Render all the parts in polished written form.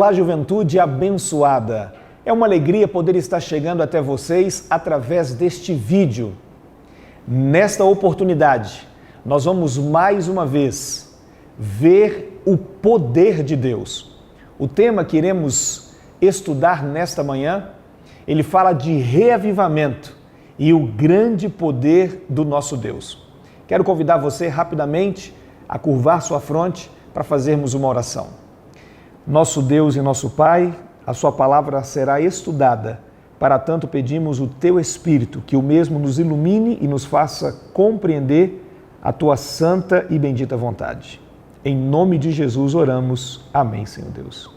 Olá, juventude abençoada! É uma alegria poder estar chegando até vocês através deste vídeo. Nesta oportunidade, nós vamos mais uma vez ver o poder de Deus. O tema que iremos estudar nesta manhã, ele fala de reavivamento e o grande poder do nosso Deus. Quero convidar você rapidamente a curvar sua fronte para fazermos uma oração. Nosso Deus e nosso Pai, a sua palavra será estudada. Para tanto pedimos o teu Espírito, que o mesmo nos ilumine e nos faça compreender a tua santa e bendita vontade. Em nome de Jesus oramos. Amém, Senhor Deus.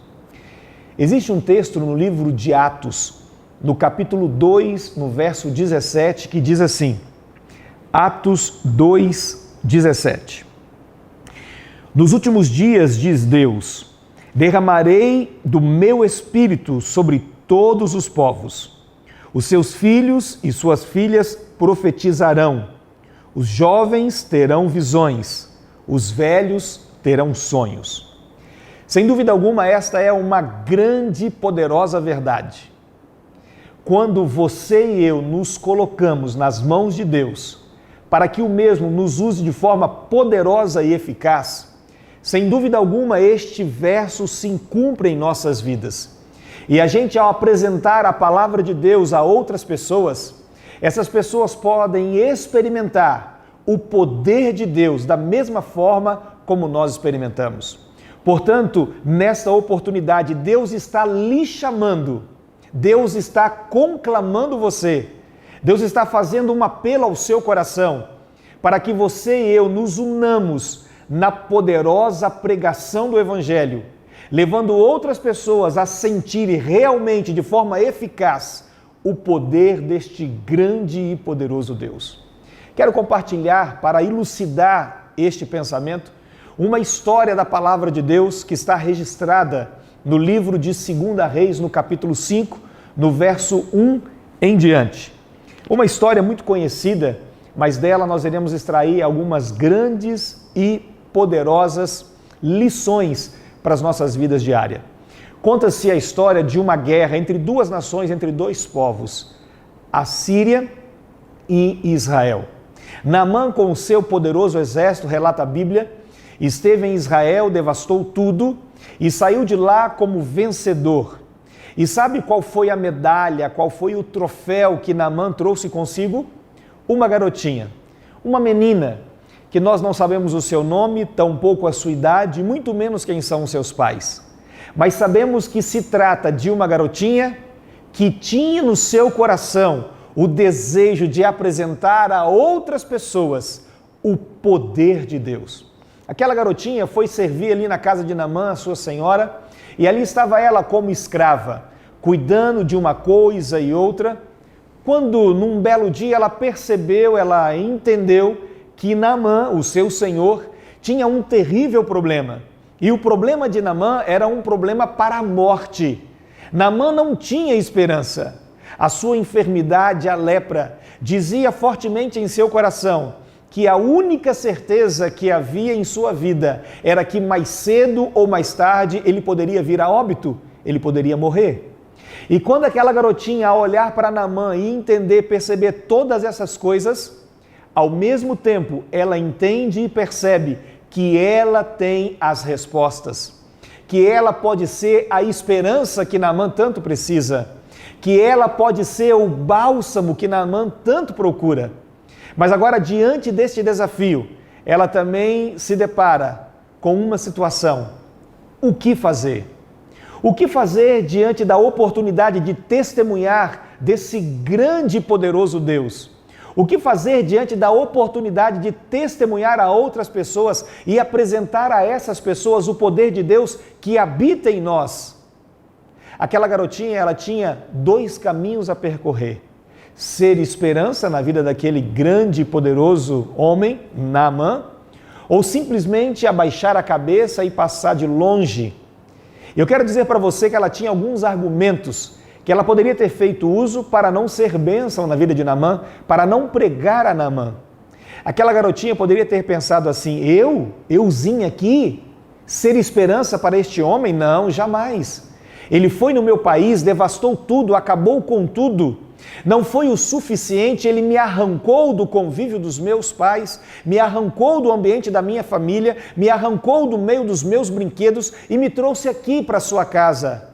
Existe um texto no livro de Atos, no capítulo 2, no verso 17, que diz assim, Atos 2, 17. Nos últimos dias, diz Deus, derramarei do meu espírito sobre todos os povos. Os seus filhos e suas filhas profetizarão. Os jovens terão visões. Os velhos terão sonhos. Sem dúvida alguma, esta é uma grande e poderosa verdade. Quando você e eu nos colocamos nas mãos de Deus, para que o mesmo nos use de forma poderosa e eficaz, sem dúvida alguma, este verso se cumpre em nossas vidas. E a gente, ao apresentar a palavra de Deus a outras pessoas, essas pessoas podem experimentar o poder de Deus da mesma forma como nós experimentamos. Portanto, nesta oportunidade, Deus está lhe chamando, Deus está conclamando você, Deus está fazendo um apelo ao seu coração, para que você e eu nos unamos na poderosa pregação do Evangelho, levando outras pessoas a sentirem realmente, de forma eficaz, o poder deste grande e poderoso Deus. Quero compartilhar, para elucidar este pensamento, uma história da palavra de Deus que está registrada no livro de 2 Reis, no capítulo 5, no verso 1 em diante. Uma história muito conhecida, mas dela nós iremos extrair algumas grandes e poderosas lições para as nossas vidas diárias. Conta-se a história de uma guerra entre duas nações, entre dois povos, a Síria e Israel. Naamã, com o seu poderoso exército, relata a Bíblia, esteve em Israel, devastou tudo e saiu de lá como vencedor. E sabe qual foi a medalha, qual foi o troféu que Naamã trouxe consigo? Uma garotinha, uma menina, que nós não sabemos o seu nome, tampouco a sua idade, muito menos quem são os seus pais. Mas sabemos que se trata de uma garotinha que tinha no seu coração o desejo de apresentar a outras pessoas o poder de Deus. Aquela garotinha foi servir ali na casa de Naamã, a sua senhora, e ali estava ela como escrava, cuidando de uma coisa e outra, quando num belo dia ela percebeu, ela entendeu que Naamã, o seu senhor, tinha um terrível problema. E o problema de Naamã era um problema para a morte. Naamã não tinha esperança. A sua enfermidade, a lepra, dizia fortemente em seu coração que a única certeza que havia em sua vida era que mais cedo ou mais tarde ele poderia vir a óbito, ele poderia morrer. E quando aquela garotinha, ao olhar para Naamã e entender, perceber todas essas coisas, ao mesmo tempo, ela entende e percebe que ela tem as respostas, que ela pode ser a esperança que Naamã tanto precisa, que ela pode ser o bálsamo que Naamã tanto procura. Mas agora, diante deste desafio, ela também se depara com uma situação. O que fazer? O que fazer diante da oportunidade de testemunhar desse grande e poderoso Deus? O que fazer diante da oportunidade de testemunhar a outras pessoas e apresentar a essas pessoas o poder de Deus que habita em nós? Aquela garotinha, ela tinha dois caminhos a percorrer. Ser esperança na vida daquele grande e poderoso homem, Naamã, ou simplesmente abaixar a cabeça e passar de longe. Eu quero dizer para você que ela tinha alguns argumentos que ela poderia ter feito uso para não ser bênção na vida de Naamã, para não pregar a Naamã. Aquela garotinha poderia ter pensado assim, euzinha aqui, ser esperança para este homem? Não, jamais. Ele foi no meu país, devastou tudo, acabou com tudo. Não foi o suficiente, ele me arrancou do convívio dos meus pais, me arrancou do ambiente da minha família, me arrancou do meio dos meus brinquedos e me trouxe aqui para a sua casa,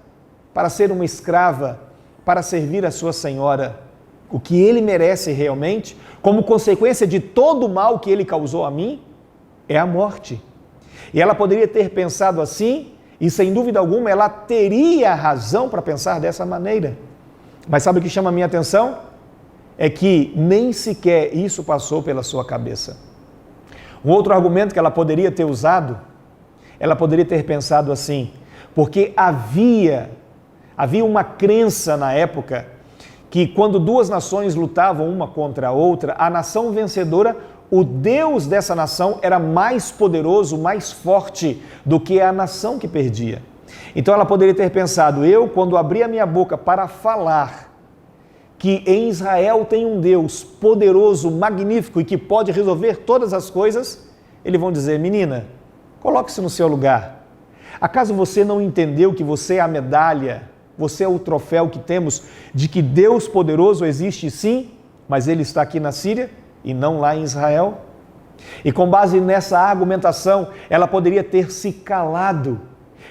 para ser uma escrava, para servir a sua senhora. O que ele merece realmente, como consequência de todo o mal que ele causou a mim, é a morte. E ela poderia ter pensado assim, e sem dúvida alguma ela teria razão para pensar dessa maneira. Mas sabe o que chama a minha atenção? É que nem sequer isso passou pela sua cabeça. Um outro argumento que ela poderia ter usado, ela poderia ter pensado assim, porque havia uma crença na época que quando duas nações lutavam uma contra a outra, a nação vencedora, o Deus dessa nação era mais poderoso, mais forte do que a nação que perdia. Então ela poderia ter pensado, eu quando abri a minha boca para falar que em Israel tem um Deus poderoso, magnífico e que pode resolver todas as coisas, eles vão dizer, menina, coloque-se no seu lugar. Acaso você não entendeu que você é a medalha, você é o troféu que temos de que Deus poderoso existe sim, mas ele está aqui na Síria e não lá em Israel? E com base nessa argumentação, ela poderia ter se calado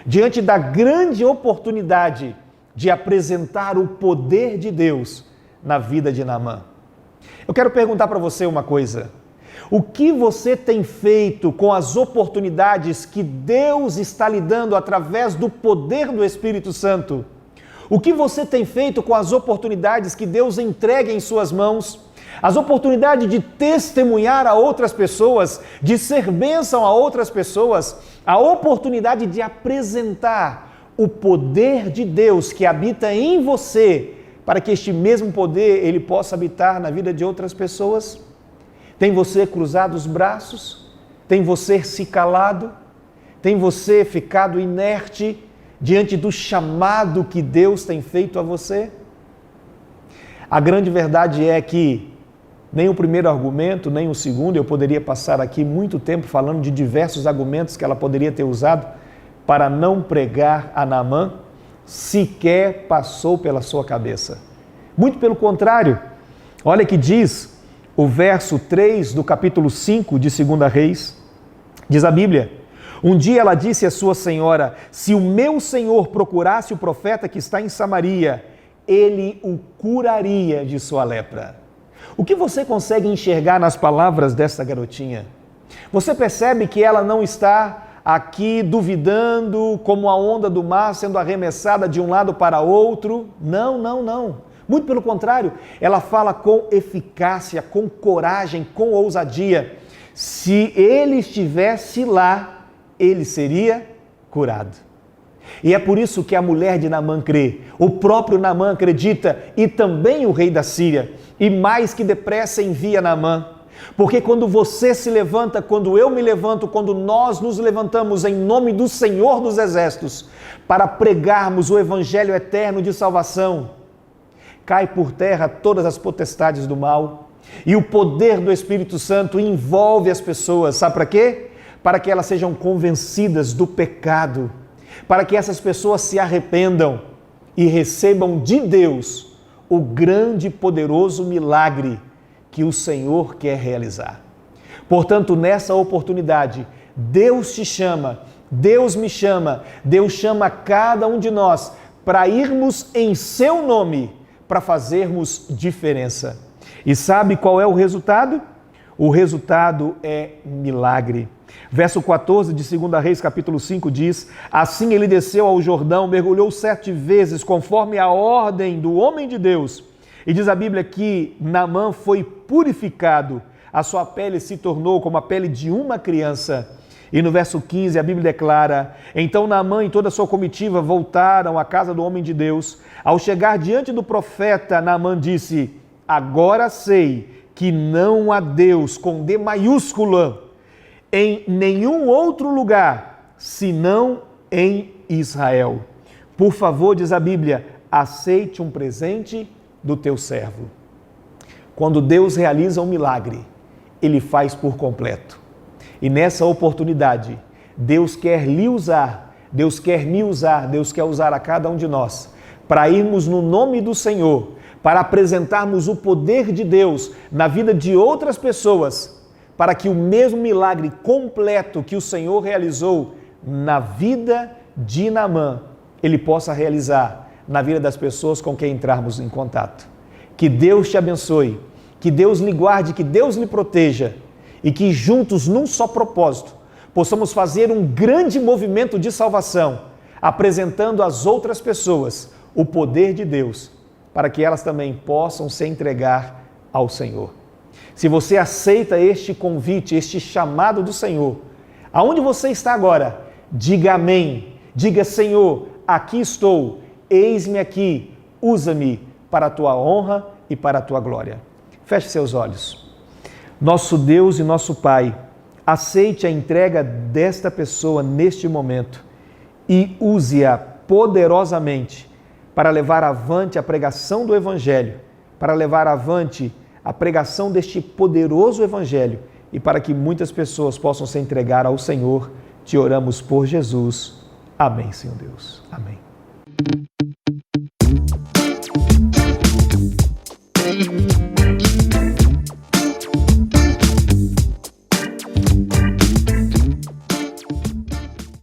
diante da grande oportunidade de apresentar o poder de Deus na vida de Naamã. Eu quero perguntar para você uma coisa. O que você tem feito com as oportunidades que Deus está lhe dando através do poder do Espírito Santo? O que você tem feito com as oportunidades que Deus entrega em suas mãos? As oportunidades de testemunhar a outras pessoas, de ser bênção a outras pessoas, a oportunidade de apresentar o poder de Deus que habita em você, para que este mesmo poder ele possa habitar na vida de outras pessoas? Tem você cruzado os braços? Tem você se calado? Tem você ficado inerte diante do chamado que Deus tem feito a você? A grande verdade é que nem o primeiro argumento, nem o segundo, eu poderia passar aqui muito tempo falando de diversos argumentos que ela poderia ter usado para não pregar a Naamã, sequer passou pela sua cabeça. Muito pelo contrário, olha que diz o verso 3 do capítulo 5 de 2 Reis, diz a Bíblia, um dia ela disse à sua senhora, se o meu senhor procurasse o profeta que está em Samaria, ele o curaria de sua lepra. O que você consegue enxergar nas palavras dessa garotinha? Você percebe que ela não está aqui duvidando como a onda do mar sendo arremessada de um lado para outro? Não. Muito pelo contrário, ela fala com eficácia, com coragem, com ousadia. Se ele estivesse lá, ele seria curado. E é por isso que a mulher de Naamã crê, o próprio Naamã acredita e também o rei da Síria, e mais que depressa envia Naamã. Porque quando você se levanta, quando eu me levanto, quando nós nos levantamos em nome do Senhor dos Exércitos, para pregarmos o Evangelho eterno de salvação, cai por terra todas as potestades do mal, e o poder do Espírito Santo envolve as pessoas, sabe para quê? Para que elas sejam convencidas do pecado, para que essas pessoas se arrependam e recebam de Deus o grande e poderoso milagre que o Senhor quer realizar. Portanto, nessa oportunidade, Deus te chama, Deus me chama, Deus chama cada um de nós para irmos em seu nome, para fazermos diferença. E sabe qual é o resultado? O resultado é milagre. Verso 14 de 2 Reis, capítulo 5, diz, assim ele desceu ao Jordão, mergulhou 7 vezes, conforme a ordem do homem de Deus. E diz a Bíblia que Naamã foi purificado, a sua pele se tornou como a pele de uma criança. E no verso 15 a Bíblia declara, então Naamã e toda a sua comitiva voltaram à casa do homem de Deus. Ao chegar diante do profeta, Naamã disse, agora sei que não há Deus com D maiúscula em nenhum outro lugar, senão em Israel. Por favor, diz a Bíblia, aceite um presente do teu servo. Quando Deus realiza um milagre, Ele faz por completo. E nessa oportunidade, Deus quer lhe usar Deus quer me usar, Deus quer usar a cada um de nós para irmos no nome do Senhor, para apresentarmos o poder de Deus na vida de outras pessoas, para que o mesmo milagre completo que o Senhor realizou na vida de Naamã, Ele possa realizar na vida das pessoas com quem entrarmos em contato. Que Deus te abençoe, que Deus lhe guarde, que Deus lhe proteja e que juntos, num só propósito, possamos fazer um grande movimento de salvação, apresentando às outras pessoas o poder de Deus, para que elas também possam se entregar ao Senhor. Se você aceita este convite, este chamado do Senhor, aonde você está agora, diga amém, diga Senhor, aqui estou, eis-me aqui, usa-me para a tua honra e para a tua glória. Feche seus olhos. Nosso Deus e nosso Pai, aceite a entrega desta pessoa neste momento e use-a poderosamente para levar avante a pregação do Evangelho, para levar avante a pregação deste poderoso Evangelho e para que muitas pessoas possam se entregar ao Senhor. Te oramos por Jesus. Amém, Senhor Deus. Amém.